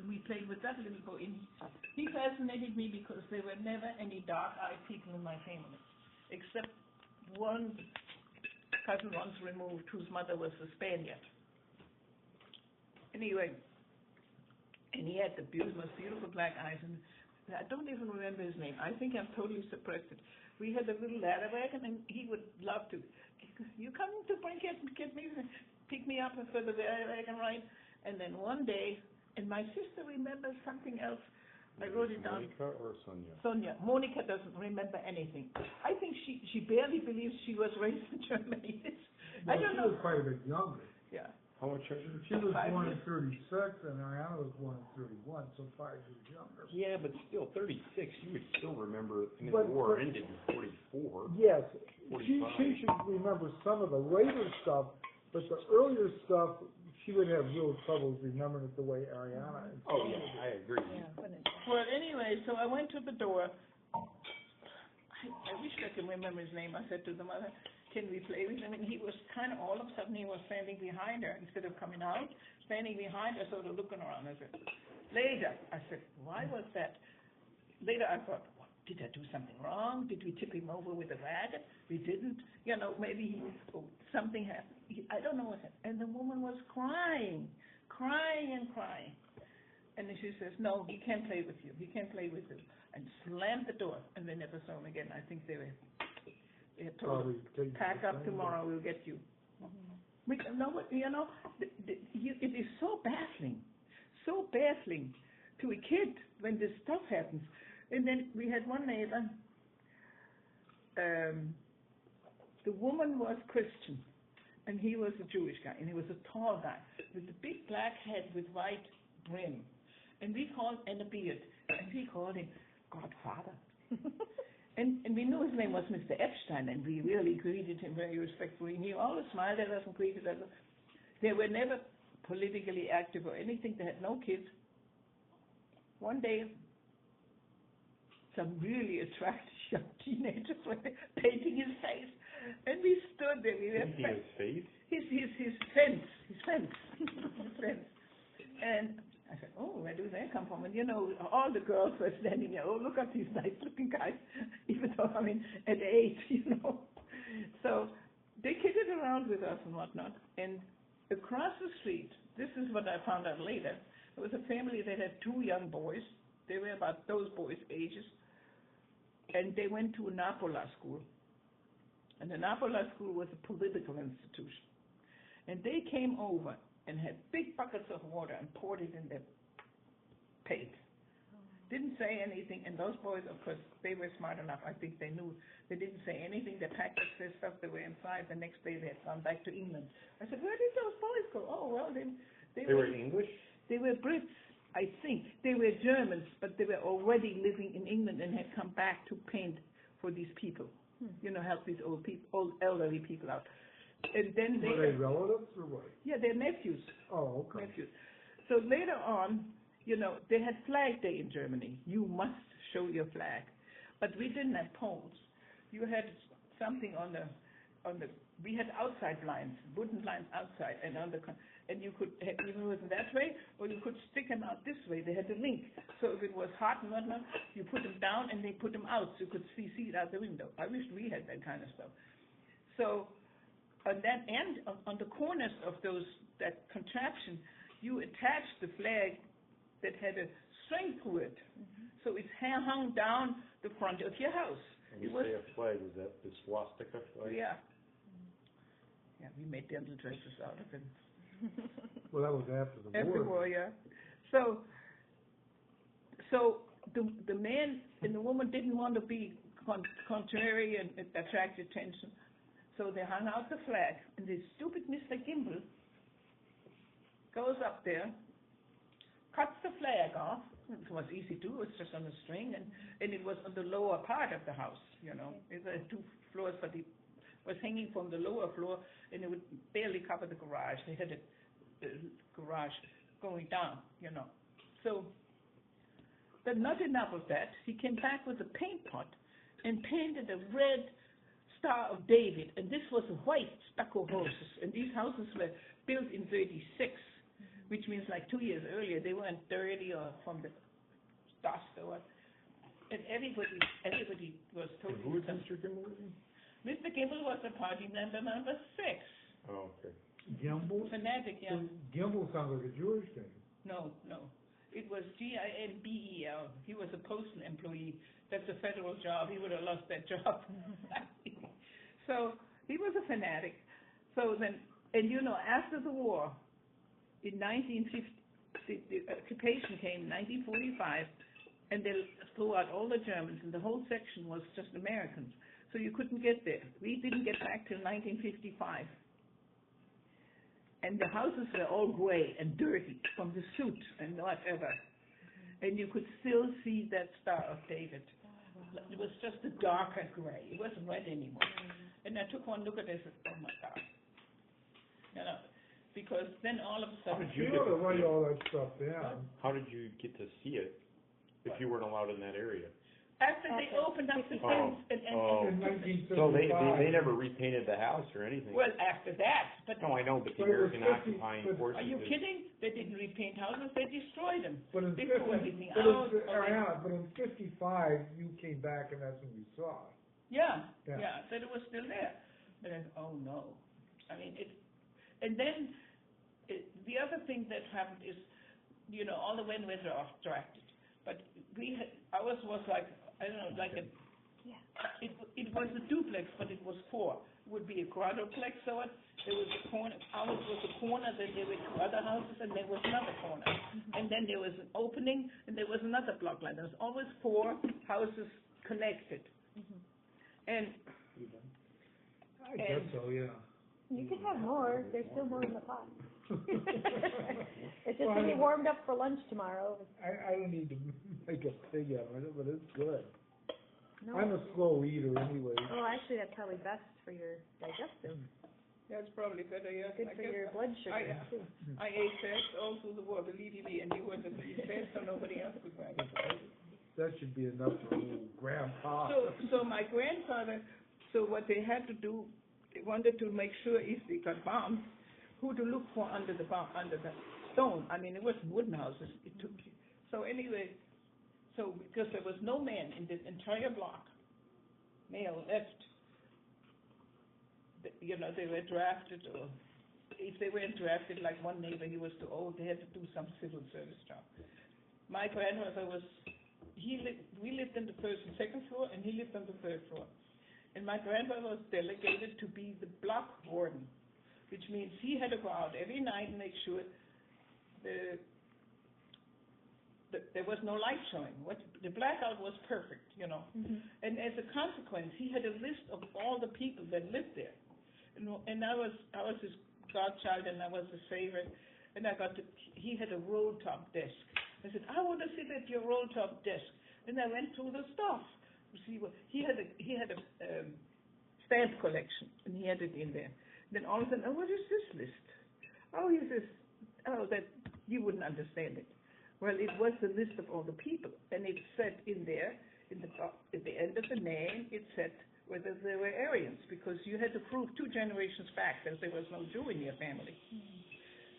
we played with that little boy. And he fascinated me because there were never any dark-eyed people in my family, except one cousin once removed whose mother was a Spaniard. Anyway, and he had the most beautiful black eyes, and I don't even remember his name. I think I'm totally suppressed it. We had a little ladder wagon, and he would love to. You come to get me, pick me up for the ladder wagon ride. And then one day, and my sister remembers something else. I wrote it down. Monica or Sonia? Sonia. Monica doesn't remember anything. I think she barely believes she was raised in Germany. Well, I don't she know. was quite a bit younger. Yeah. How much are you? She was born in 36, and Ariane was born in 31, so 5 years younger. Yeah, but still, 36, you would still remember, I mean, But- the war ended in 44. Yes, 45. she should remember some of the later stuff, but the earlier stuff, she would have real troubles remembering it the way Ariana and Oh, Sonia yeah, did. I agree. Well, anyway, so I went to the door. I wish I could remember his name. I said to the mother, can we play with him? And he was kind of, all of a sudden, he was standing behind her instead of coming out, standing behind her, sort of looking around. I said, later, I said, why was that? Later, I thought, what, did I do something wrong? Did we tip him over with a wagon? We didn't. You know, maybe something happened. I don't know what happened. And the woman was crying. And then she says, no, he can't play with you. He can't play with you. And slammed the door, and they never saw him again. I think they had told him, pack up tomorrow, we'll get you. We, no, you know, it is so baffling to a kid when this stuff happens. And then we had one neighbor, the woman was Christian, and he was a Jewish guy, and he was a tall guy with a big black head with white brim, and a beard, and we called him Godfather. And we knew his name was Mr. Epstein, and we really greeted him very respectfully. And he always smiled at us and greeted us. They were never politically active or anything. They had no kids. One day, some really attractive young teenagers were painting his face, and we stood there. We were Painting his face? His fence. And I said, oh, where do they come from? And you know, all the girls were standing there. Oh, look at these nice-looking guys. Even though, I mean, at 8, you know. So they kidded around with us and whatnot. And across the street, this is what I found out later, there was a family that had 2 young boys. They were about those boys' ages. And they went to a Napola school. And the Napola school was a political institution. And they came over and had big buckets of water and poured it in their paint. Didn't say anything, and those boys, of course, they were smart enough. I think they knew. They didn't say anything. They packed up their stuff. They were inside. The next day, they had gone back to England. I said, where did those boys go? Oh, well, they were English? They were Brits, I think. They were Germans, but they were already living in England and had come back to paint for these people. You know, help these old elderly people out. And then were they relatives or what? Yeah, they're nephews. Oh, okay. Nephews. So later on, you know, they had Flag Day in Germany. You must show your flag. But we didn't have poles. You had something we had outside blinds, wooden blinds outside, and you could have even with them that way, or you could stick them out this way. They had a link. So if it was hot and whatnot, you put them down and they put them out so you could see it out the window. I wish we had that kind of stuff. So on that end, on the corners of that contraption, you attached the flag that had a string to it. So it hung down the front of your house. And you say a flag, is that the swastika flag? Yeah. Yeah, we made dental dresses out of it. Well, that was after the war. After war, yeah. So the man and the woman didn't want to be contrary and attract attention. So they hung out the flag, and this stupid Mr. Gimble goes up there, cuts the flag off. It was easy to do. It was just on a string, and it was on the lower part of the house, you know. It was 2 floors, but it was hanging from the lower floor, and it would barely cover the garage. They had a garage going down, you know. So, but not enough of that. He came back with a paint pot and painted a red Star of David, and this was white stucco houses, and these houses were built in 36. which means like 2 years earlier they weren't dirty or from the dust or what. And everybody was totally. Who was Mr. Gimble again? Mr. Gimble was a party member number 6. Oh, okay. Gimble? Fanatic, yeah. Gimble sounds like a Jewish name. No. It was Gimbel. He was a postal employee. That's a federal job. He would have lost that job. So he was a fanatic. So then, and you know, after the war, in 1950, the occupation came in 1945, and they threw out all the Germans, and the whole section was just Americans. So you couldn't get there. We didn't get back till 1955. And the houses were all gray and dirty from the soot and whatever. And you could still see that Star of David. It was just a darker gray. It wasn't red anymore. And I took one look at it and said, oh my God. You know, because then all of a sudden... You ought to write all that stuff down. How did you get to see it if you weren't allowed in that area? After they opened up the fence and In 1955. So they never repainted the house or anything? well, after that, but No, I know, but the But it was American 50 occupying but- forces... are you kidding? They didn't repaint houses, they destroyed them. But in They threw 50, everything but out. in, Ariana, but in 55, you came back and that's when you saw it. Yeah, Yeah. that it was still there. And I said, oh no. I mean, and then the other thing that happened is, you know, all the windows are obstructed. But ours was like, I don't know, like it was a duplex, but it was 4. It would be a quadruplex, so there was a corner, ours was a corner, then there were 2 other houses, and there was another corner. And then there was an opening, and there was another block line. There was always 4 houses connected. And I guess so, yeah. You could have more. There's still more in the pot. It's just gonna be warmed up for lunch tomorrow. I don't need to make a pig out of it, but it's good. No. I'm a slow eater anyway. Oh, actually, that's probably best for your digestive. that's probably better, yes. Good I for guess your blood sugar too. I ate fast all through the war, believe me, and you were the fast so nobody else could grab it. That should be enough for old grandpa. So my grandfather, so what they had to do, they wanted to make sure if they got bombed, who to look for under the stone. I mean, it was wooden houses. So anyway, so because there was no man in this entire block, male left, you know, they were drafted, or if they weren't drafted, like one neighbor, he was too old, they had to do some civil service job. My grandmother we lived in the 1st and 2nd floor, and he lived on the 3rd floor. And my grandfather was delegated to be the block warden, which means he had to go out every night and make sure there was no light showing. The blackout was perfect, you know. And as a consequence, he had a list of all the people that lived there. And I was his godchild, and I was his favorite. And he had a roll-top desk. I said, I want to sit at your roll-top desk. And I went through the stuff. You see, he had a stamp collection, and he had it in there. Then all of a sudden, oh, what is this list? Oh, he says, oh, that you wouldn't understand it. Well, it was the list of all the people, and it said in there, at the end of the name, it said whether they were Aryans, because you had to prove 2 generations back that there was no Jew in your family.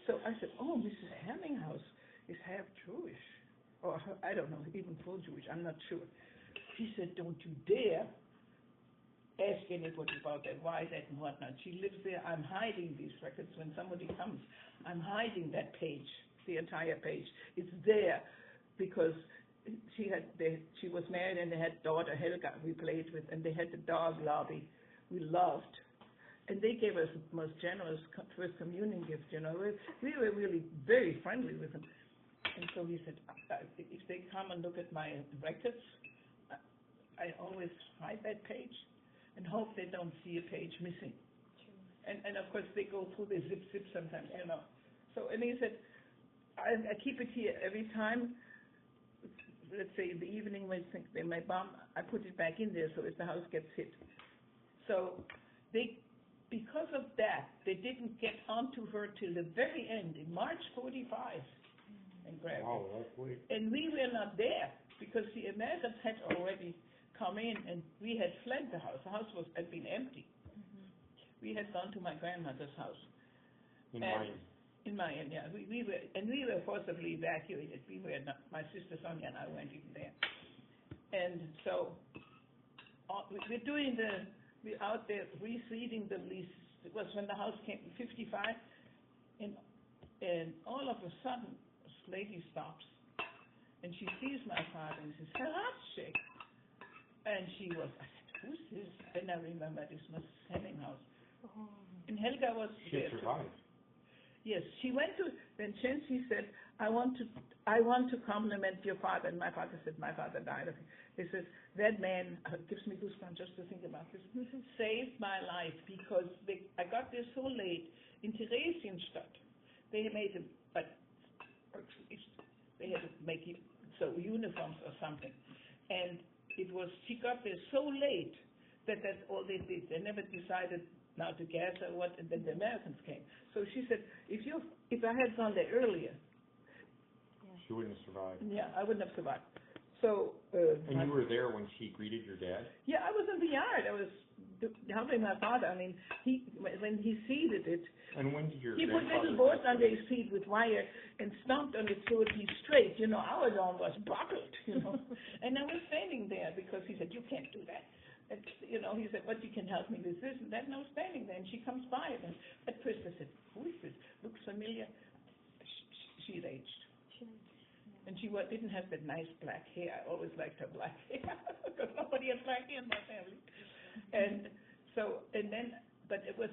So I said, oh, Mrs. Hemminghouse is half Jewish, or I don't know, even full Jewish, I'm not sure. She said, don't you dare ask anybody about that, why that and whatnot. She lives there. I'm hiding these records. When somebody comes, I'm hiding that page, the entire page. It's there because she was married and they had daughter Helga we played with, and they had the dog Lobby we loved. And they gave us the most generous first communion gift, you know. We were really very friendly with them. And so he said, if they come and look at my records, I always hide that page and hope they don't see a page missing. And of course, they go through the zip sometimes, you know. So, and he said, I keep it here every time. Let's say in the evening when they may bomb, I put it back in there so if the house gets hit. So because of that, they didn't get onto her till the very end, in March 45, and grabbed Oh, it. that's weird. And we were not there because the Americans had already come in and we had fled the house. The house had been empty. We had gone to my grandmother's house. In In Mayan, yeah. We were forcibly evacuated. We were not, my sister Sonia and I weren't even there. And so we're out there reseeding the leases. It was when the house came in 55, and all of a sudden, this lady stops, and she sees my father, and she says, "Hello, and she was, I said, who's this? And I remember this was Henninghaus. Oh. And Helga was She there too. survived. Yes, she went to, then she said, I want to compliment your father. And my father said, my father died. He says, that man, gives me goosebumps just to think about this, saved my life because I got there so late in Theresienstadt. They made it, but they had to make it, so uniforms or something. And she got there so late that that's all they did. They never decided now to gas or what, and then the Americans came. So she said, if I had gone there earlier, She wouldn't have survived. yeah, I wouldn't have survived. So. And you were there when she greeted your dad? Yeah, I was in the yard. I was helping my father. I mean, when he seeded it, And when did your he put grandfather little boards under his feet with wire and stomped on it so it'd be straight. You know, our lawn was buckled, you know. And I was standing there because he said, you can't do that. And, you know, he said, but you can help me with this and that. And I was standing there, and she comes by. And at first I said, who is this? Looks familiar. She's aged. And she didn't have that nice black hair. I always liked her black hair because nobody had black hair in my family. And so, but it was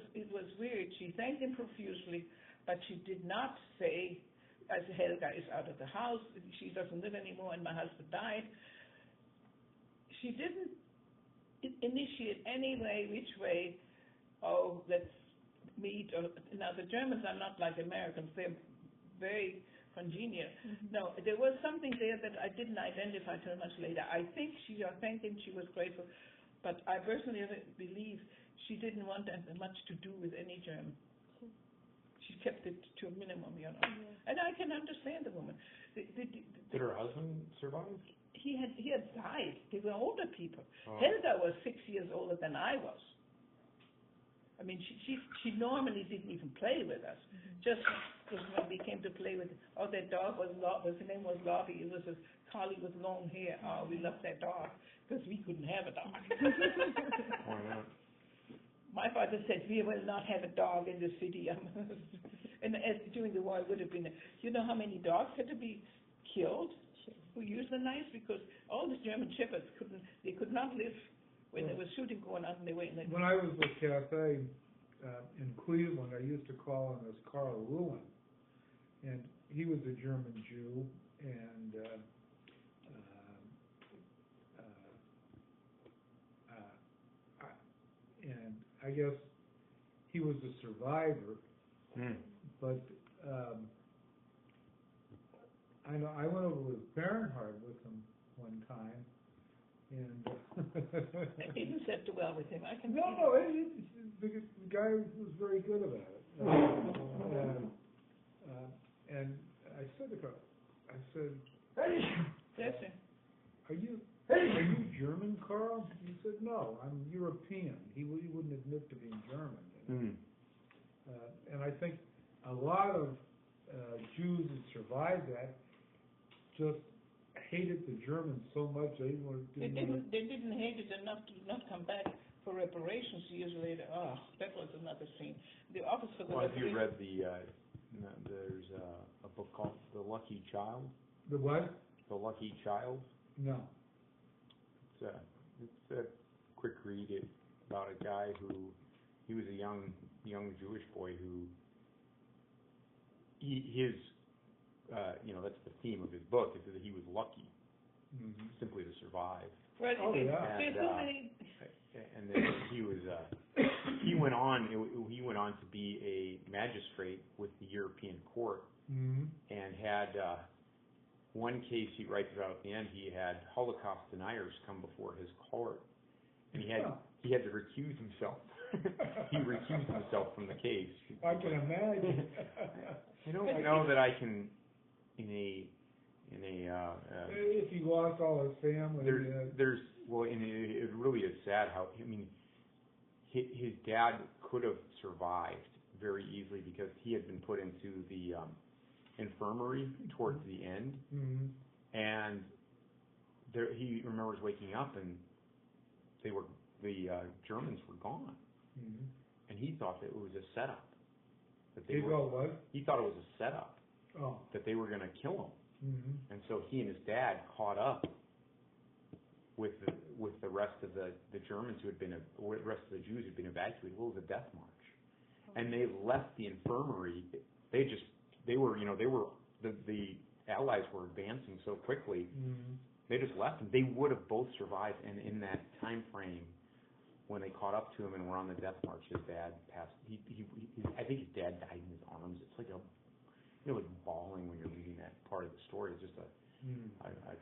weird. She thanked him profusely, but she did not say, as Helga is out of the house, she doesn't live anymore, and my husband died. She didn't initiate any way, which way, oh, let's meet. Now, the Germans are not like Americans. They're very congenial. Mm-hmm. No, there was something there that I didn't identify till much later. I think she thanked him, she was grateful, but I personally believe she didn't want much to do with any German. She kept it to a minimum, you know. Mm-hmm. And I can understand the woman. Did her husband survive? He had died. They were older people. Oh. Helga was 6 years older than I was. I mean, she normally didn't even play with us. Mm-hmm. Just when we came to play with, that dog was his name was Lottie. It was a collie with long hair. Oh, we loved that dog because we couldn't have a dog. Why not? My father said, we will not have a dog in the city. And during the war, it would have been, you know how many dogs had to be killed who used the knives? Because all the German shepherds could not live when there was shooting going on in the way. When I was with Cathay in Cleveland, I used to call him as Carl Ruin, and he was a German Jew, and I guess he was a survivor. But I know I went over with Bernhard with him one time. And it didn't set too well with him. I can. No, the guy was very good about it. And I said to Carl, Yes, sir. Are you German, Carl? He said, no, I'm European. He wouldn't admit to being German. Mm. And I think a lot of Jews that survived that just hated the Germans so much they didn't hate it enough to not come back for reparations years later. Oh, that was another scene. The Office for the Well, have you read there's a book called The Lucky Child? The what? The Lucky Child? No. It's a quick read about a guy he was a young Jewish boy who that's the theme of his book, is that he was lucky simply to survive. Right. Oh, yeah. And then he went on to be a magistrate with the European court, and had one case he writes about at the end. He had Holocaust deniers come before his court, and he had to recuse himself. He recused himself from the case. I can imagine. I know that I can if he lost all his family. And it really is sad how his dad could have survived very easily because he had been put into the infirmary towards the end, and he remembers waking up and the Germans were gone, and he thought that it was a setup. That he thought what? He thought it was a setup. Oh. That they were going to kill him, and so he and his dad caught up with the rest of the Germans who had been, the rest of the Jews who had been evacuated. Well, it was a death march, and they left the infirmary. The Allies were advancing so quickly. They just left him. They would have both survived, and in that time frame, when they caught up to him and were on the death march, his dad passed. I think his dad died in his arms. It's like you're like bawling when you're reading that part of the story. It's just a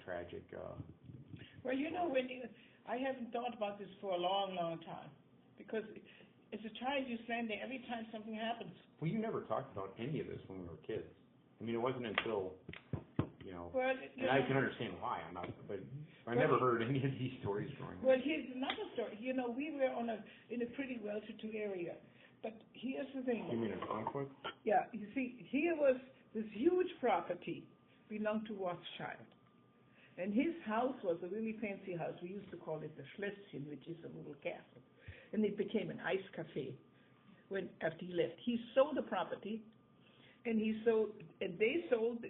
tragic. Well, I haven't thought about this for a long, long time, because as a child you stand there every time something happens. Well, you never talked about any of this when we were kids. I mean, it wasn't until, well, and I can understand why. But I never heard any of these stories growing up. Well, here's another story. We were in a pretty well-to-do area, but here's the thing. You mean in Frankfurt? Yeah, you see, here was this huge property belonged to Rothschild. And his house was a really fancy house. We used to call it the Schlösschen, which is a little castle. And it became an ice cafe after he left. He sold the property, and they sold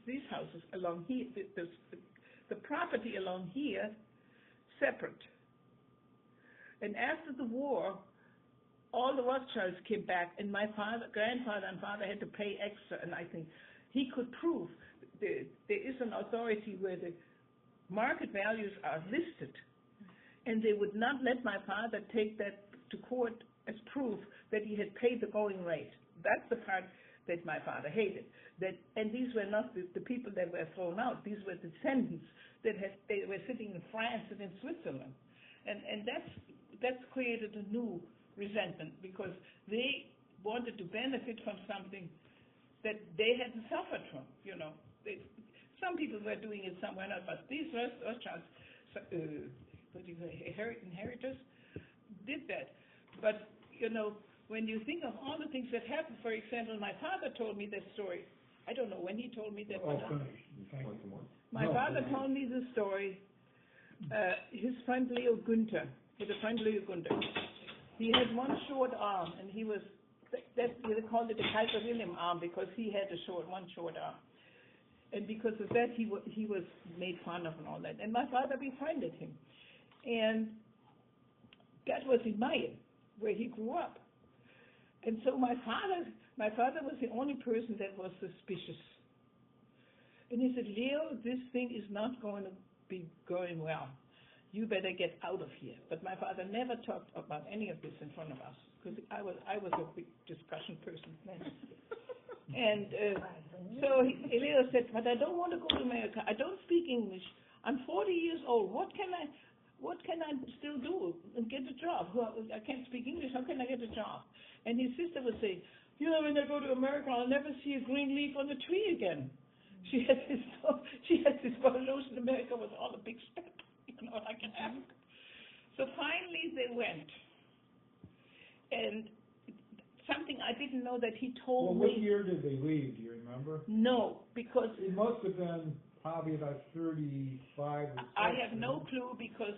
these houses along here, the property along here, separate. And after the war, all the Rothschilds came back, and my grandfather and father had to pay extra, and I think he could prove there is an authority where the market values are listed, and they would not let my father take that to court as proof that he had paid the going rate. That's the part that my father hated. And these were not the people that were thrown out. These were descendants they were sitting in France and in Switzerland, and that's created a new resentment because they wanted to benefit from something that they hadn't suffered from. Some people were doing it somewhere else, but these Rothschilds, inheritors, did that. But when you think of all the things that happened, for example, my father told me this story. I don't know when he told me that. My father told me this story. His friend Leo Günther, he had one short arm, and they called it the Kaiser Wilhelm arm because he had one short arm. And because of that, he was made fun of and all that. And my father befriended him. And that was in Mayen, where he grew up. And so my father was the only person that was suspicious. And he said, Leo, this thing is not going to be going well. You better get out of here. But my father never talked about any of this in front of us, because I was a big discussion person then. And so Leo said, but I don't want to go to America. I don't speak English. I'm 40 years old. What can I still do and get a job? I can't speak English. How can I get a job? And his sister would say, when I go to America, I'll never see a green leaf on the tree again. She had this notion America was all a big step, like in Africa. So finally they went. And something I didn't know that he told me. What year did they leave? Do you remember? No, because it must have been probably about 35 or so. I have no clue because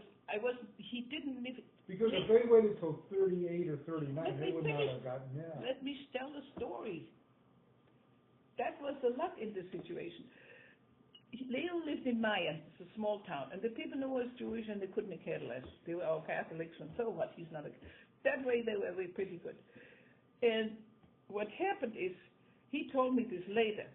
he didn't live. Because if they waited till 38 or 39, they would not have gotten there. Let me tell the story. That was the luck in this situation. Leo lived in Mayen, it's a small town, and the people knew he was Jewish and they couldn't care less. They were all Catholics, and so what? He's not that way they were pretty good. And what happened is, he told me this later.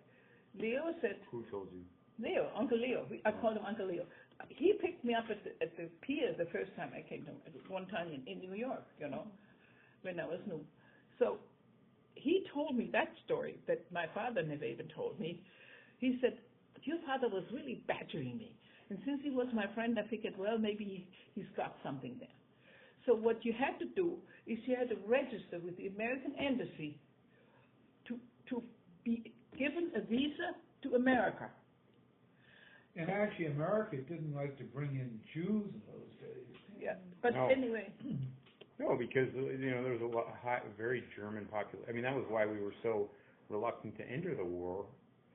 Leo said... Who told you? Leo, Uncle Leo. I called him Uncle Leo. He picked me up at the pier the first time I came to him, one time in New York, when I was new. So he told me that story that my father never even told me. He said, your father was really badgering me. And since he was my friend, I figured, well, maybe he's got something there. So what you had to do is you had to register with the American Embassy to be given a visa to America. And actually, America didn't like to bring in Jews in those days. Yeah, but no. Anyway. No, because there was a very German population. I mean, that was why we were so reluctant to enter the war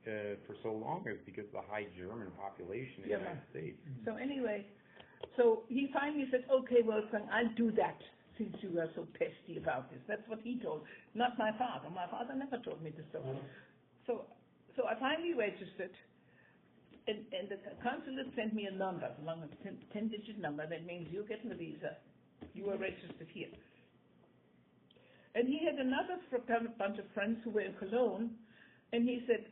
for so long, is because of the high German population in the United States. So anyway, so he finally said, "Okay, Wolfgang, I'll do that since you are so pesky about this." That's what he told, not my father. My father never told me this stuff. So I finally registered, and the consulate sent me a number, a 10-digit number. That means you're getting the visa. You are registered here. And he had another bunch of friends who were in Cologne, and he said,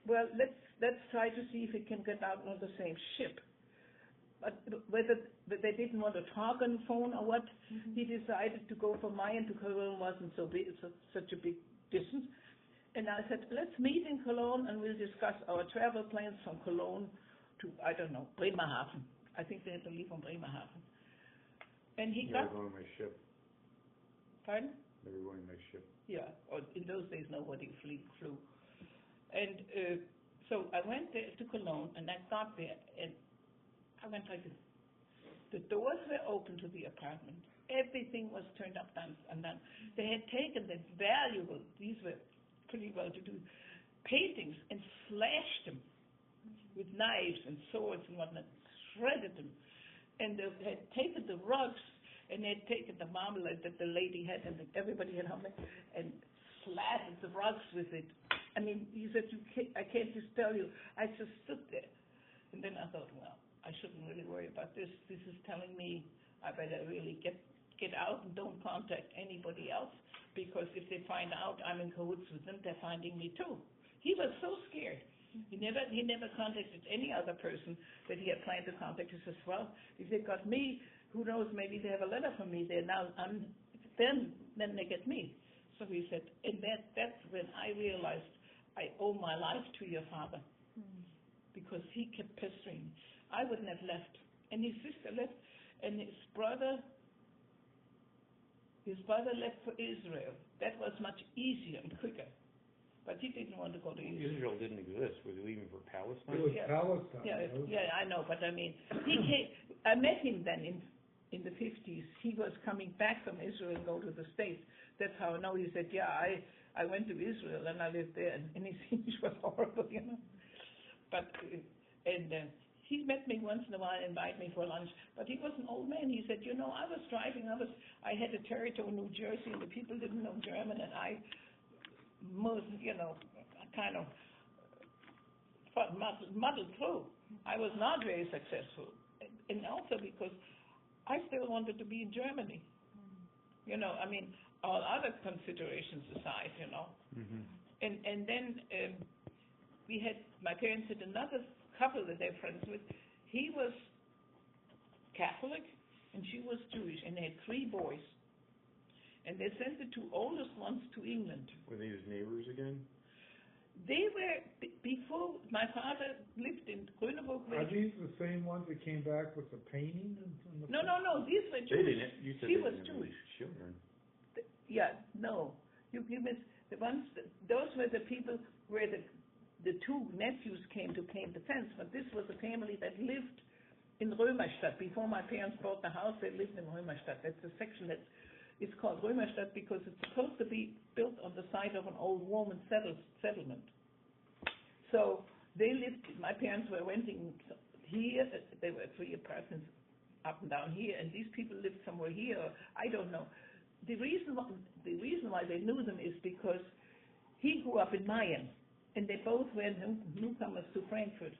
"Well, let's try to see if we can get out on the same ship." But whether they didn't want to talk on the phone or what, he decided to go from Mayen to Cologne wasn't so big, such a big distance. And I said, "Let's meet in Cologne and we'll discuss our travel plans from Cologne to, I don't know, Bremerhaven." I think they had to leave from Bremerhaven. And he got... They were going on my ship. Pardon? They were going on my ship. Yeah, or in those days nobody flew. And so I went there to Cologne, and I got there, and I went like this. The doors were open to the apartment. Everything was turned up and down. They had taken the valuable, these were pretty well-to-do, paintings and slashed them with knives and swords and whatnot, shredded them. And they had taken the rugs, and they had taken the marmalade that the lady had, and everybody had home, and slatted the rugs with it. I mean, he said, I can't just tell you. I just stood there. And then I thought, well, I shouldn't really worry about this. This is telling me I better really get out and don't contact anybody else, because if they find out I'm in cahoots with them, they're finding me too. He was so scared. He never contacted any other person that he had planned to contact. He says, well, if they got me, who knows, maybe they have a letter from me there now. Then they get me. So he said, and that's when I realized I owe my life to your father, because he kept pestering me. I wouldn't have left, and his sister left, and his brother left for Israel. That was much easier and quicker, but he didn't want to go to Israel. Israel didn't exist. Was he leaving for Palestine? It was Palestine. Yeah, I know, but I mean, he came. I met him then in the 50s. He was coming back from Israel and go to the States. That's how I know. He said, "Yeah, I went to Israel and I lived there," and his English was horrible, you know. But he met me once in a while, invited me for lunch. But he was an old man. He said, I was driving. I had a territory in New Jersey, and the people didn't know German, and I kind of muddled through. I was not very successful, and also because I still wanted to be in Germany. I mean, all other considerations aside, Mm-hmm. And then my parents had another couple that they're friends with. He was Catholic and she was Jewish, and they had 3 boys. And they sent the 2 oldest ones to England. Were they his neighbors again? They were, before my father lived in Grüneburg. Are these the same ones that came back with the painting? No, these were Jewish. They didn't. You said she they was didn't have Jewish. Children. Yeah, no. You missed the ones. Those were the people where the 2 nephews came to claim defense. But this was a family that lived in Römerstadt. Before my parents bought the house, they lived in Römerstadt. That's a section it's called Römerstadt because it's supposed to be built on the site of an old Roman settlement. So they lived. My parents were renting here. There were 3 apartments up and down here, and these people lived somewhere here. I don't know. The reason why they knew them is because he grew up in Mayen, and they both were newcomers to Frankfurt.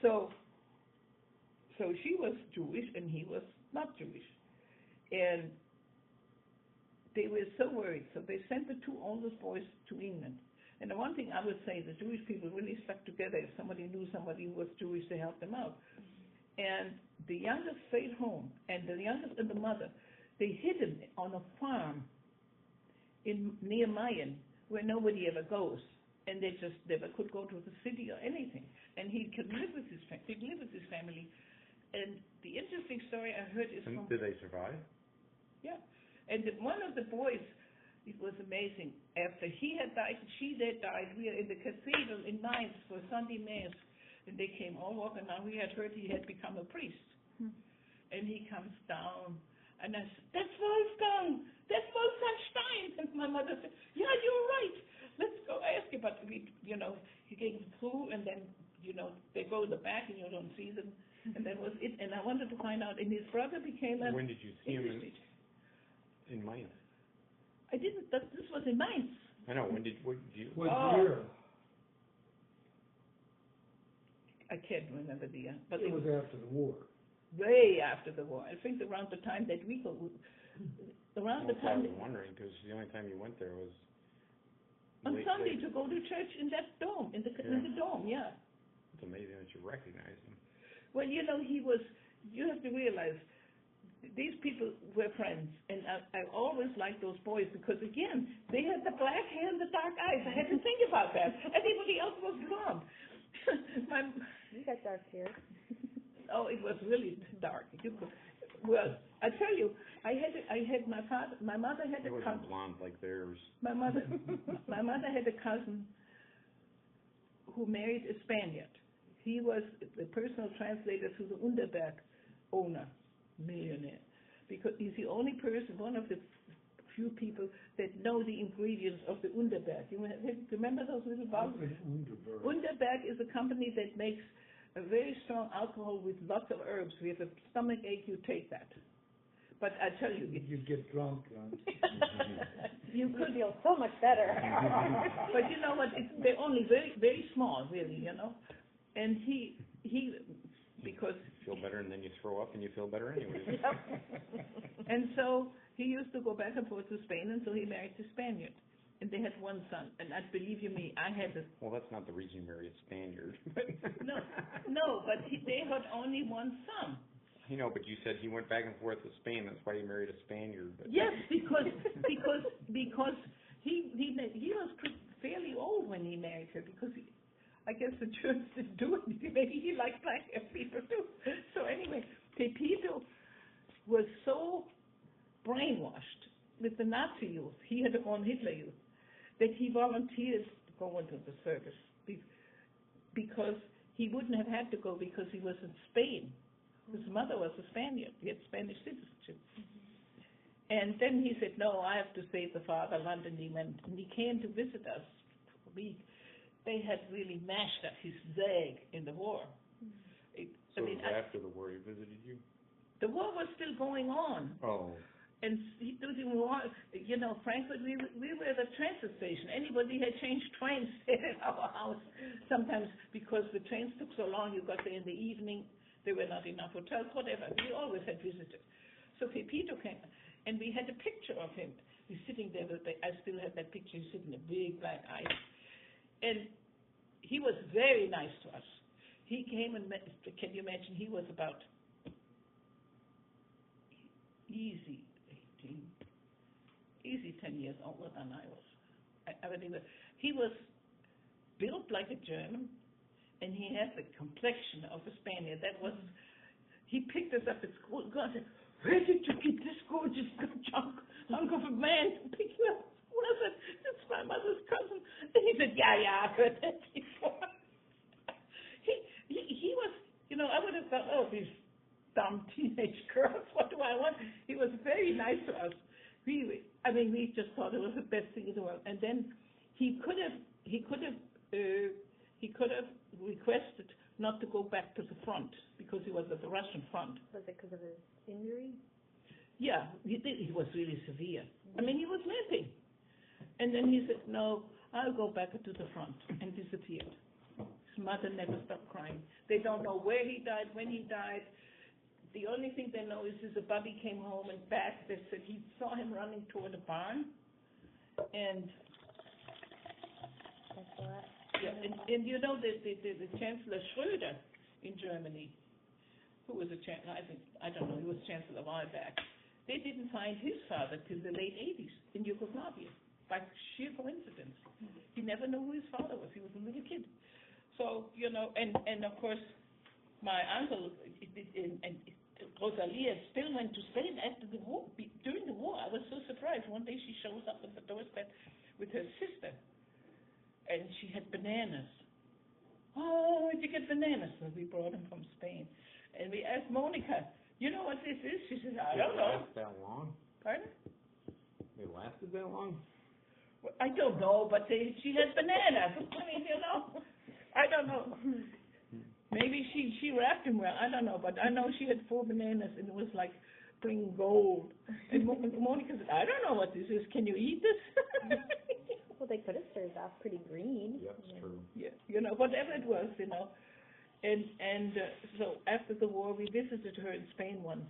So she was Jewish and he was not Jewish, and they were so worried. So they sent the 2 oldest boys to England. And the one thing I would say, the Jewish people really stuck together. If somebody knew somebody who was Jewish, they helped them out. And the youngest stayed home, and the youngest and the mother, they hid him on a farm near Mayen, where nobody ever goes, and they just never could go to the city or anything. And he could live with his family. And the interesting story I heard is from... Did they survive? Yeah. And one of the boys, it was amazing. After he had died, she had died. We were in the cathedral in Mainz for Sunday Mass, and they came all walking down. We had heard he had become a priest. And he comes down. And I said, that's Wolfgang Stein. And my mother said, yeah, you're right. Let's go ask him. But he came through, and then, they go in the back, and you don't see them. And that was it. And I wanted to find out. And his brother became a... When did you see him in Mainz? I didn't. This was in Mainz. I know. What year? I can't remember the year. But it was after the war. Way after the war. I think around the time that we go... Around the time... I was wondering, because the only time you went there was... On Sunday to go to church in that dome, in the dome, yeah. It's amazing that you recognize him. Well, he was... You have to realize... These people were friends, and I always liked those boys because, again, they had the black hair and the dark eyes. I had to think about that. Everybody else was blonde. You got dark hair. Oh, it was really dark. Well, I tell you, I had my mother had a cousin. It wasn't blonde like theirs. My mother had a cousin who married a Spaniard. He was the personal translator to the Unterberg owner. Millionaire, because he's the only person, one of the few people that know the ingredients of the Unterberg. You remember those little bottles? Unterberg is a company that makes a very strong alcohol with lots of herbs. If you have a stomach ache, you take that. But I tell you, you get drunk. You could feel so much better. But you know what? They're only very, very small, really. And he because feel better, and then you throw up, and you feel better anyway. And so he used to go back and forth to Spain, and so he married a Spaniard, and they had one son. And I believe you me, I had a... Well, that's not the reason you marry a Spaniard. No, but they had only one son. I know, but you said he went back and forth to Spain. That's why he married a Spaniard. But yes, because he was fairly old when he married her, because I guess the church didn't do anything. Maybe he liked black hair people too. So anyway, Pepito was so brainwashed with the Nazi youth, he had on Hitler youth, that he volunteered to go into the service because he wouldn't have had to go because he was in Spain. His mother was a Spaniard. He had Spanish citizenship. And then he said, no, I have to save the fatherland, and he went. And he came to visit us for a week. They had really mashed up his leg in the war. After the war, he visited you? The war was still going on. Oh. And Frankfurt, we were the transit station. Anybody had changed trains stayed at our house. Sometimes because the trains took so long, you got there in the evening, there were not enough hotels, whatever. We always had visitors. So Pepito came, and we had a picture of him. He's sitting there, I still have that picture. He's sitting there, big black eyes. And he was very nice to us. He came and met, can you imagine, he was about easy 10 years older than I was. He was built like a German, and he had the complexion of a Spaniard. He picked us up at school. God said, where did you get this gorgeous hunk of a man to pick you up? I said, it's my mother's cousin. And he said, yeah, I heard that before. He was, I would have thought, oh, these dumb teenage girls, what do I want? He was very nice to us. We just thought it was the best thing in the world. And then he could have requested not to go back to the front because he was at the Russian front. Was it because of his injury? Yeah, he was really severe. He was limping. And then he said, no, I'll go back to the front, and disappeared. His mother never stopped crying. They don't know where he died, when he died. The only thing they know is a buddy came home and back. They said he saw him running toward a barn. And the Chancellor Schröder in Germany, who was a chancellor, I don't know, he was chancellor a while back. They didn't find his father till the late 80s in Yugoslavia, by sheer coincidence. He never knew who his father was. He was a little kid. So, and of course, my uncle and Rosalia still went to Spain after the war, during the war. I was so surprised. One day she shows up at the doorstep with her sister, and she had bananas. Oh, where'd you get bananas? So we brought them from Spain. And we asked Monica, you know what this is? She says, I Did don't it know. last that long? Pardon? They lasted that long? Well, I don't know, but she had bananas. I mean, you know, I don't know. Maybe she wrapped them well. I don't know, but I know she had 4 bananas, and it was like bringing gold. And Monica said, I don't know what this is. Can you eat this? Well, they could have started off pretty green. Yep, it's true. Yeah, you know, whatever it was, you know. And so after the war, we visited her in Spain once.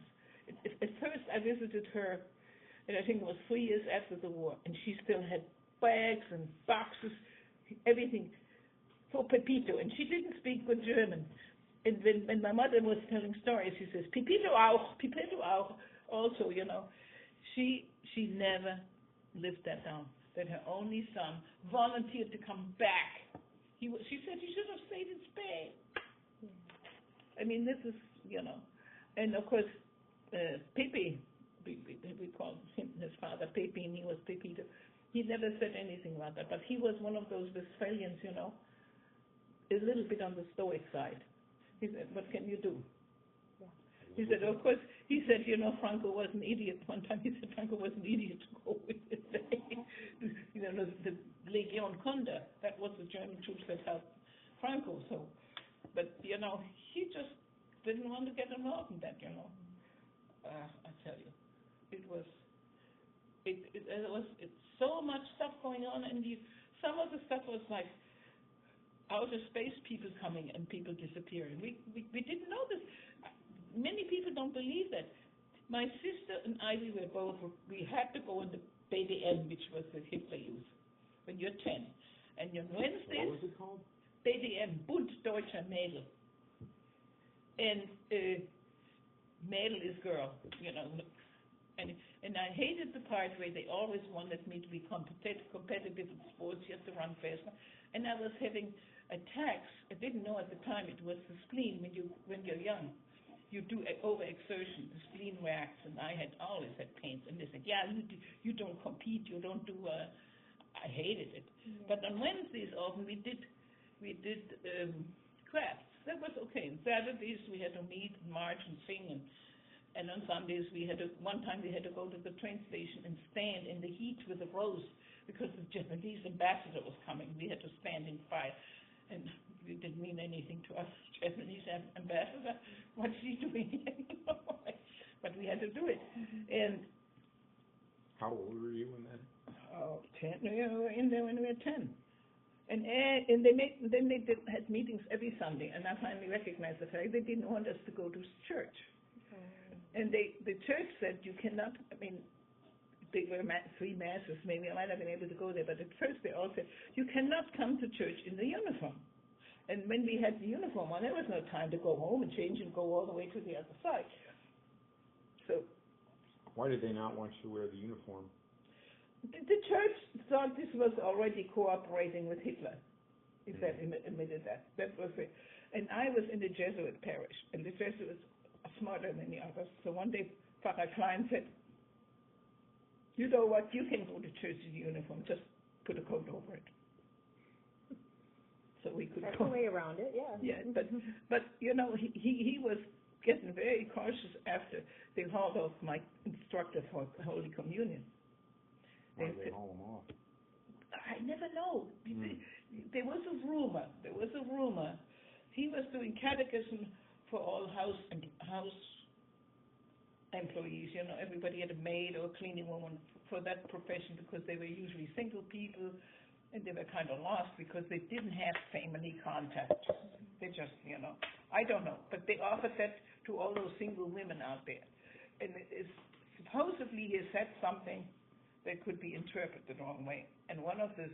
At first, I visited her, and I think it was 3 years after the war, and she still had bags and boxes, everything for Pepito, and she didn't speak good German. And when my mother was telling stories, she says, Pepito auch, also, you know. She never lived that down, that her only son volunteered to come back. She said he should have stayed in Spain. I mean, this is, you know, and of course, Pepe, we call him, his father Pepe, and he was Pepito. He never said anything about that, but he was one of those Westphalians, you know, a little bit on the stoic side. He said, what can you do? Yeah. He said, of course, he said, you know, Franco was an idiot. One time he said Franco was an idiot to go with it. You know, the Legion Conda, that was the German troops that helped Franco, so. But, you know, he just didn't want to get involved in that, you know. I tell you, it's so much stuff going on, and some of the stuff was like outer space people coming and people disappearing. We didn't know this. Many people don't believe that. My sister and I, we had to go in the BDM, which was the Hitler Youth, when you're 10. And on Wednesdays, What was it called? BDM, Bund Deutscher Mädel. And Mädel is girl, you know. And I hated the part where they always wanted me to be competitive in sports. You have to run faster. And I was having attacks. I didn't know at the time it was the spleen when you're young. You do overexertion, the spleen reacts, and I had always had pains. And they said, yeah, you don't compete, you don't do. I hated it. Yeah. But on Wednesdays often we did crafts. That was okay. On Saturdays we had to meet and march and sing, and on Sundays one time we had to go to the train station and stand in the heat with a rose because the Japanese ambassador was coming. We had to stand in fire, and it didn't mean anything to us. Japanese ambassador, what's he doing? But we had to do it. And how old were you when that? 10. We were in there when we were 10. And they had meetings every Sunday, and I finally recognized the fact they didn't want us to go to church. And the church said you cannot. I mean, they were 3 masses. Maybe I might have been able to go there, but at first they all said you cannot come to church in the uniform. And when we had the uniform on, there was no time to go home and change and go all the way to the other side. So. Why did they not want you to wear the uniform? The church thought this was already cooperating with Hitler. He said, admitted that. That was it. And I was in the Jesuit parish, and the Jesuits are smarter than the others. So one day, Father Klein said, you know what, you can go to church in uniform, just put a coat over it. So we could That's go. the way around it, yeah. Yeah, but you know, he was getting very cautious after they hauled off my instructor for Holy Communion. Why did they haul him off? I never know. There was a rumor. He was doing catechism for all house employees. You know, everybody had a maid or a cleaning woman for that profession because they were usually single people, and they were kind of lost because they didn't have family contact. They just, you know, I don't know, but they offered that to all those single women out there, and supposedly he said something that could be interpreted the wrong way. And one of the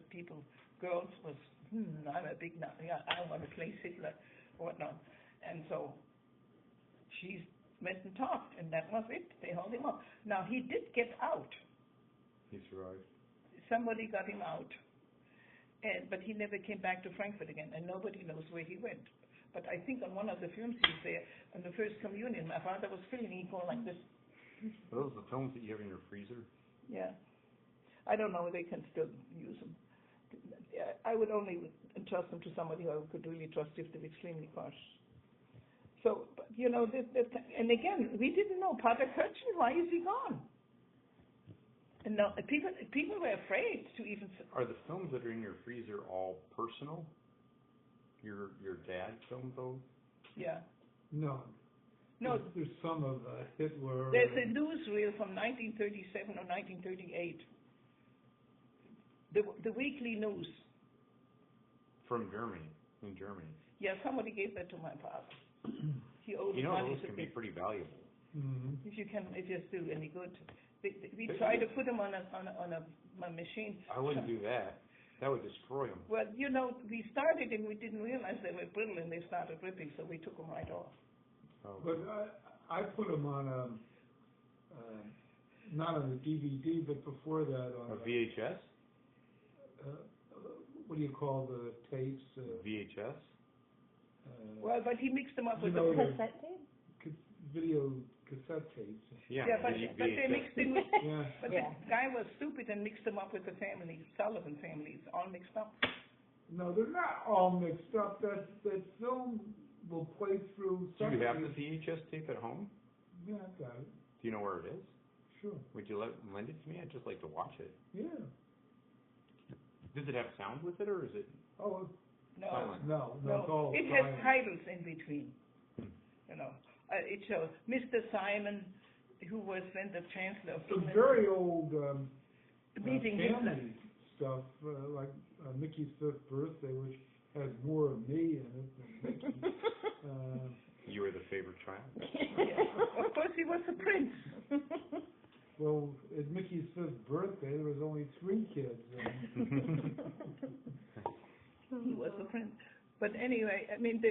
girls was, I'm a big nut. Yeah, I want to play Hitler, or whatnot. And so she went and talked, and that was it. They hauled him up. Now, he did get out. He survived. Somebody got him out. But he never came back to Frankfurt again, and nobody knows where he went. But I think on one of the films he was there, on the First Communion, my father was filming, he going like this. Are those the films that you have in your freezer? Yeah. I don't know if they can still use them. I would only entrust them to somebody who I could really trust if they're extremely cautious. So, but, you know, and again, we didn't know Pater Kirchner, why is he gone? And no, people were afraid to even. Are the films that are in your freezer all personal? Your dad filmed those? Yeah. No. No. There's some of Hitler. There's a newsreel from 1937 or 1938. The weekly news. From Germany, in Germany. Yeah, somebody gave that to my father. He owed money those to can be pretty valuable. Mm-hmm. if you do any good. We try to put them on a machine. I wouldn't do that. That would destroy them. Well, you know, we started and we didn't realize they were brittle and they started ripping, so we took them right off. Oh. But I put them on not on a DVD, but before that on A VHS? What do you call the tapes? VHS? Well, but he mixed them up with know, the Cassette tape? Video cassette tapes. Yeah, but they mixed them with. Yeah. But the guy was stupid and mixed them up with the families, Sullivan families, all mixed up. No, they're not all mixed up. That film will play through. Do you have the VHS tape at home? Yeah, I've got it. Do you know where it is? Sure. Would you lend it to me? I'd just like to watch it. Yeah. Does it have sound with it, or is it Oh, No, silent? no, it's all it has silent. titles in between. You know, it shows Mr. Simon, who was then the chancellor of Some England, very old meeting Hitler. family stuff, like Mickey's 5th birthday, which has more of me in it than Mickey. You were the favorite child? Yeah. Of course, he was a prince. Well, at Mickey's 5th birthday, there was only 3 kids. He was a prince. But anyway, I mean,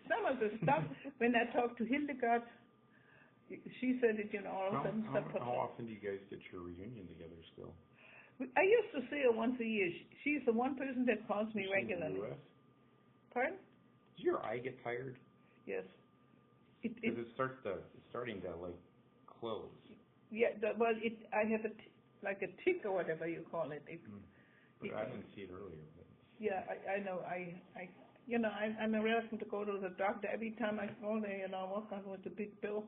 some of the stuff, when I talked to Hildegard, she said it, you know, all of a sudden stuff. How often do you guys get your reunion together still? I used to see her once a year. She's the one person that calls me regularly. Pardon? Does your eye get tired? Yes. Because it's starting to like close. Yeah, I have like a tick or whatever you call it. But I didn't see it earlier. But. Yeah, I know. I'm reluctant to go to the doctor. Every time I go there, I walk out with a big bill.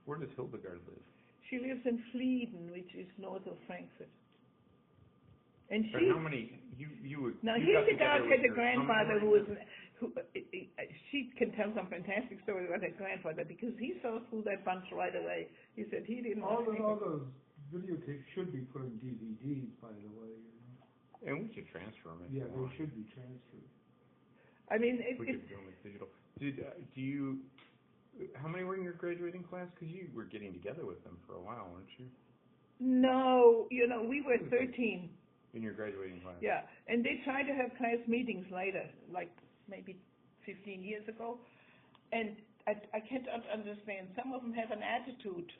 Where does Hildegard live? She lives in Flieden, which is north of Frankfurt. And But how many? You would. Now you got Hildegard together had with a grandfather your who she can tell some fantastic story about her grandfather because he saw through that bunch right away. He said he didn't want anything. All those videotapes should be put in DVDs, by the way. And we should transfer them. Yeah, they should be transferred. I mean, we could do them as digital. Do you? How many were in your graduating class? Because you were getting together with them for a while, weren't you? No, we were 13. In your graduating class? Yeah, and they tried to have class meetings later, like maybe 15 years ago, and I can't understand. Some of them have an attitude.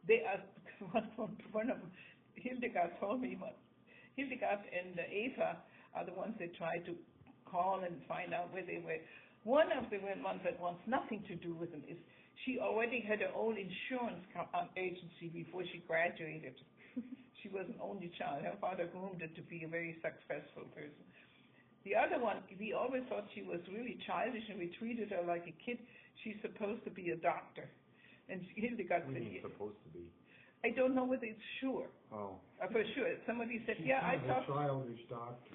They are one of them. Hildegard told me. Hildegard and Eva are the ones that try to call and find out where they were. One of the ones that wants nothing to do with them is she already had her own insurance agency before she graduated. She was an only child. Her father groomed her to be a very successful person. The other one, we always thought she was really childish and we treated her like a kid. She's supposed to be a doctor. And Hildegard said, supposed to be? I don't know whether it's sure. Oh. For sure. Somebody said, She's I a thought. childish doctor.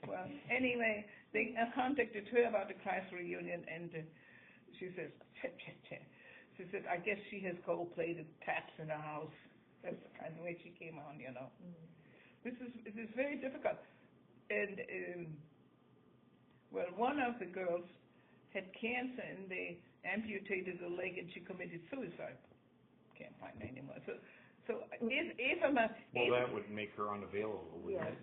Well, anyway, they contacted her about the class reunion, and she says, she said, I guess she has gold-plated taps in her house. That's the kind of way she came on, This is very difficult. And, well, one of the girls had cancer, and they amputated her leg, and she committed suicide. Can't find her anymore. So if I'm a... that would make her unavailable, wouldn't it?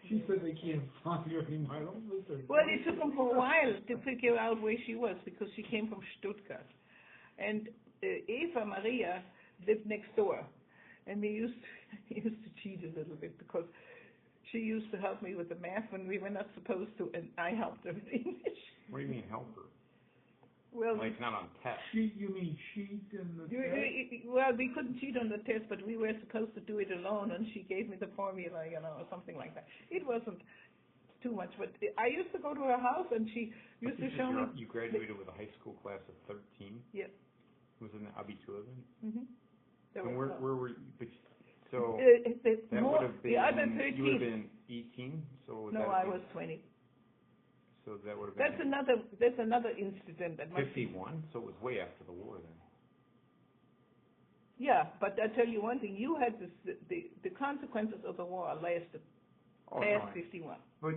She said they can't find her anymore. I don't listen. Well, it took them for a while to figure out where she was because she came from Stuttgart. And Eva Maria lived next door. And we used to cheat a little bit because she used to help me with the math when we were not supposed to, and I helped her with English. What do you mean help her? Well, like not on test. You mean cheat in the test? Well, we couldn't cheat on the test, but we were supposed to do it alone, and she gave me the formula, or something like that. It wasn't, to too much. But I used to go to her house, and she used to show me. You graduated with a high school class of 13. Yeah. Was in the Abitur then? Mhm. And where were you? So that would have been. The other 13. You would have been 18. So no, I was 20. So that would have been. That's another incident that. 51. So it was way after the war then. Yeah, but I tell you one thing: you had the consequences of the war lasted past 51. But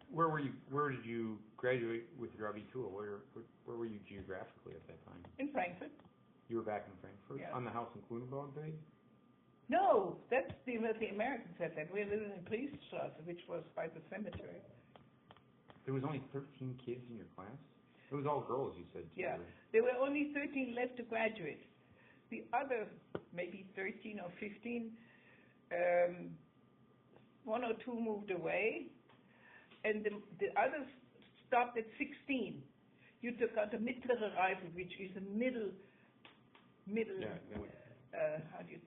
where were you? Where did you graduate with your Abitur? Where were you geographically at that time? In Frankfurt. You were back in Frankfurt? Yeah. On the house in Klunebaum day? No, that's the Americans had that. We lived in Prieststrasse, which was by the cemetery. There was only 13 kids in your class? It was all girls, you said. Yeah, there were only 13 left to graduate. The other, maybe 13 or 15, one or two moved away, and the others stopped at 16. You took out a mittlere Reife, which is a middle. How do you?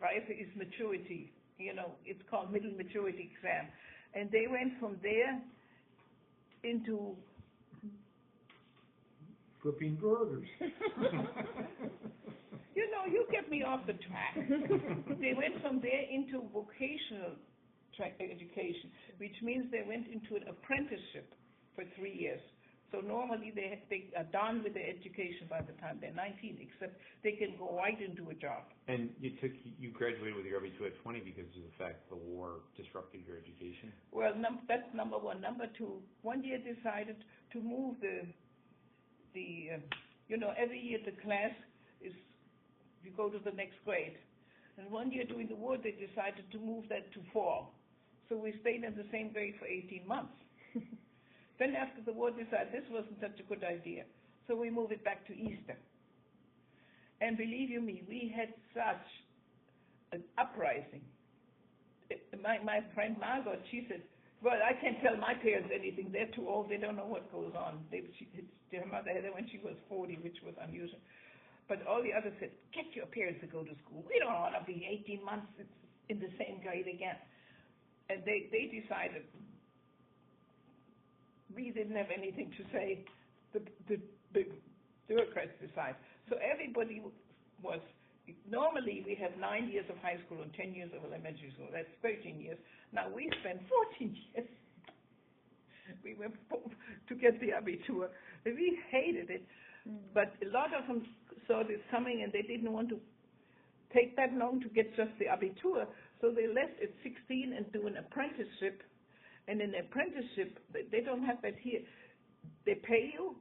Reife is maturity. You know, it's called middle maturity exam, and they went from there into flipping burgers. You know, you get me off the track. They went from there into vocational education, which means they went into an apprenticeship for 3 years. So normally they are done with their education by the time they're 19, except they can go right into a job. And you graduated with your Abitur at 20 because of the fact the war disrupted your education? Well, that's number one. Number two, one year decided to move every year the class is, you go to the next grade. And one year during the war, they decided to move that to fall. So we stayed in the same grade for 18 months. Then after the war, decided this wasn't such a good idea. So we moved it back to Easter. And believe you me, we had such an uprising. My friend Margot, she said, well, I can't tell my parents anything. They're too old. They don't know what goes on. Her mother had her when she was 40, which was unusual. But all the others said, get your parents to go to school. We don't want to be 18 months in the same grade again. And they decided, we didn't have anything to say. The bureaucrats decide. So everybody was, normally we have 9 years of high school and 10 years of elementary school. That's 13 years. Now we spent 14 years. We went to get the Abitur. We hated it. But a lot of them saw this coming and they didn't want to take that long to get just the Abitur. So they left at 16 and do an apprenticeship. And in apprenticeship, they don't have that here. They pay you,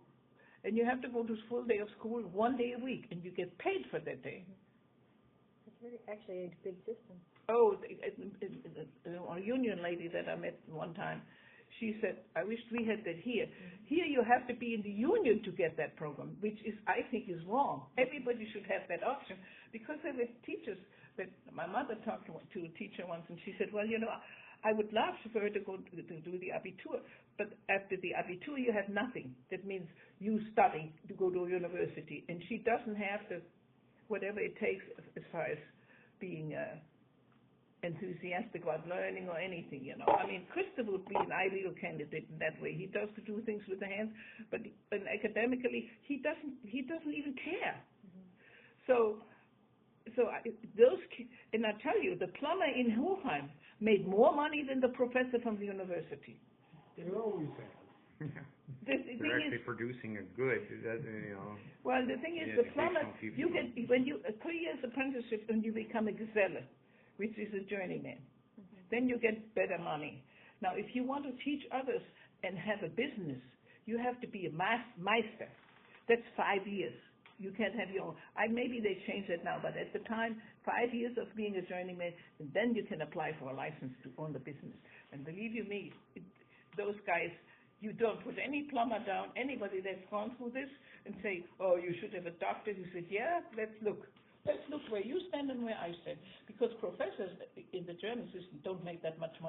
and you have to go to full day of school 1 day a week, and you get paid for that day. That's actually a big system. Oh, a union lady that I met one time, she said, I wish we had that here. Here you have to be in the union to get that program, which is, I think, is wrong. Everybody should have that option, because there were teachers that my mother talked to a teacher once, and she said, well, I would love for her to go to do the Abitur, but after the Abitur you have nothing. That means you study to go to a university, and she doesn't have whatever it takes as far as being enthusiastic about learning or anything, I mean, Christopher would be an ideal candidate in that way. He does to do things with the hands, but academically he doesn't even care. So those kids, and I tell you, the plumber in Hochheim made more money than the professor from the university. They always have. They're actually producing a good, Well, the thing is, the plumber, you get, when you, a 3 years apprenticeship and you become a Geselle, which is a journeyman, then you get better money. Now, if you want to teach others and have a business, you have to be a Meister. That's 5 years. You can't have your own. Maybe they changed it now, but at the time, 5 years of being a journeyman, and then you can apply for a license to own the business. And believe you me, those guys, you don't put any plumber down, anybody that's gone through this, and say, oh, you should have a doctor. You said, yeah, let's look where you stand and where I stand. Because professors in the German system don't make that much money.